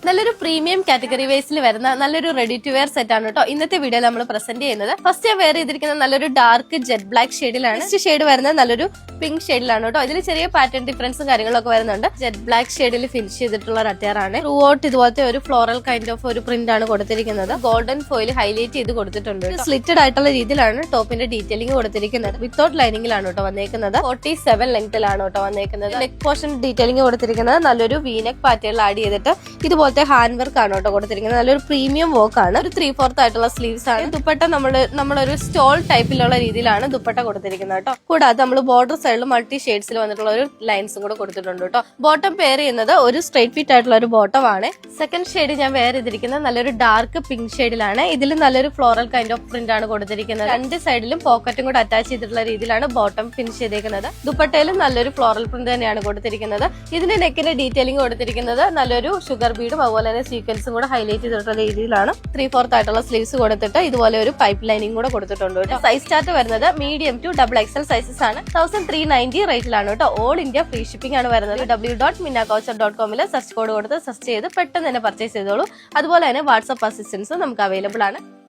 നല്ലൊരു premium category വേസിൽ വരുന്ന നല്ലൊരു റെഡി ടു വെയർ സെറ്റ് ആണ് കേട്ടോ ഇന്നത്തെ വീഡിയോയിൽ നമ്മൾ പ്രസന്റ് ചെയ്യുന്നത്. ഫസ്റ്റ് ഞാൻ വെയർ ചെയ്തിരിക്കുന്ന നല്ലൊരു ഡാർക്ക് ജെറ്റ് ബ്ലാക്ക് ഷെയ്ഡിലാണ്. നെക്സ്റ്റ് ഷെയ്ഡ് വരുന്നത് നല്ലൊരു പിങ്ക് ഷെയ്ഡിലാണ് കേട്ടോ. ഇതിൽ ചെറിയ പാറ്റേൺ ഡിഫറൻസും കാര്യങ്ങളൊക്കെ വരുന്നുണ്ട്. ജെറ്റ് ബ്ലാക്ക് ഷെയ്ഡിൽ ഫിനിഷ് ചെയ്തിട്ടുള്ള ഒരു അറ്റയറാണ്. ത്രൂ ഔട്ട് ഇതുപോലത്തെ ഒരു ഫ്ലോറൽ കൈൻഡ് ഓഫ് ഒരു പ്രിന്റ് ആണ് കൊടുത്തിരിക്കുന്നത്. ഗോൾഡൻ ഫോയിൽ ഹൈലൈറ്റ് ചെയ്ത് കൊടുത്തിട്ടുണ്ട്. സ്ലിറ്റഡ് ആയിട്ടുള്ള രീതിയിലാണ് ടോപ്പിന്റെ ഡീറ്റെയിലിംഗ് കൊടുത്തിരിക്കുന്നത്. വിത്തൗട്ട് ലൈനിങ്ങിലാണ് കേട്ടോ വന്നേക്കുന്നത്. 47 ലെങ്ത്തിലാണ് കേട്ടോ വന്നേക്കുന്നത്. നെക്ക് പോർഷൻ ഡീറ്റെയിലിംഗ് കൊടുത്തിരിക്കുന്നത് നല്ലൊരു വീനെക്ക് പാറ്റേണിൽ ആഡ് ചെയ്തിട്ട് ഇതുപോലത്തെ ഹാൻഡ് വർക്ക് ആണ് കേട്ടോ കൊടുത്തിരിക്കുന്നത്. നല്ലൊരു പ്രീമിയം വർക്ക് ആണ്. ഒരു 3/4 ആയിട്ടുള്ള സ്ലീവ്സ് ആണ്. ദുപ്പട്ട നമ്മളൊരു സ്റ്റോൾ ടൈപ്പിലുള്ള രീതിയിലാണ് ദുപ്പട്ട കൊടുത്തിരിക്കുന്നത് കേട്ടോ. കൂടാതെ നമ്മൾ ബോർഡർ സൈഡിൽ മൾട്ടി ഷെയ്ഡ്സിൽ വന്നിട്ടുള്ള ഒരു ലൈൻസും കൂടെ കൊടുത്തിട്ടുണ്ട് കേട്ടോ. ബോട്ടം പെയർ ചെയ്യുന്നത് ഒരു സ്ട്രൈറ്റ് ഫിറ്റ് ആയിട്ടുള്ള ഒരു ബോട്ടം ആണ്. സെക്കൻഡ് ഷെയ്ഡ് ഞാൻ വെയർ ചെയ്തിരിക്കുന്നത് നല്ലൊരു ഡാർക്ക് പിങ്ക് ഷെയ്ഡിലാണ്. ഇതിൽ നല്ലൊരു ഫ്ലോറൽ കൈൻഡ് ഓഫ് പ്രിന്റ് ആണ് കൊടുത്തിരിക്കുന്നത്. രണ്ട് സൈഡിലും പോക്കറ്റും കൂടെ അറ്റാച്ച് ചെയ്തിട്ടുള്ള രീതിയിലാണ് ബോട്ടം ഫിനിഷ് ചെയ്തിരിക്കുന്നത്. ദുപ്പട്ടയിലും നല്ലൊരു ഫ്ലോറൽ പ്രിന്റ് തന്നെയാണ് കൊടുത്തിരിക്കുന്നത്. ഇതിന്റെ നെക്കിന്റെ ഡീറ്റെയിലിംഗ് കൊടുത്തിരിക്കുന്നത് നല്ലൊരു ഷുഗർ ബീഡും അതുപോലെ തന്നെ സീക്വൻസും കൂടെ ഹൈലൈറ്റ് ചെയ്തിട്ടുള്ള രീതിയിലാണ്. 3/4 ആയിട്ടുള്ള സ്ലീവ്സ് കൊടുത്തിട്ട് ഇതുപോലെ ഒരു പൈപ്പ് ലൈനിങ് കൂടെ കൊടുത്തിട്ടുണ്ട് കേട്ടോ. സൈസ് ചാർട്ട് വരുന്നത് മീഡിയം ടു XXL സൈസസ് ആണ്. 1390 റേറ്റിലാണ് കേട്ടോ. ഓൾ ഇന്ത്യ ഫ്രീ ഷിപ്പിംഗ് ആണ് വരുന്നത്. www.minnakoucher.com സെർച്ച് കോഡ് കൊടുത്ത് സെർച്ച് ചെയ്ത് പെട്ടെന്ന് തന്നെ പർച്ചേസ് ചെയ്തോളൂ. അതുപോലെ തന്നെ വാട്സ്ആപ്പ് അസിസ്റ്റൻസ് നമുക്ക് അവൈലബിൾ ആണ്.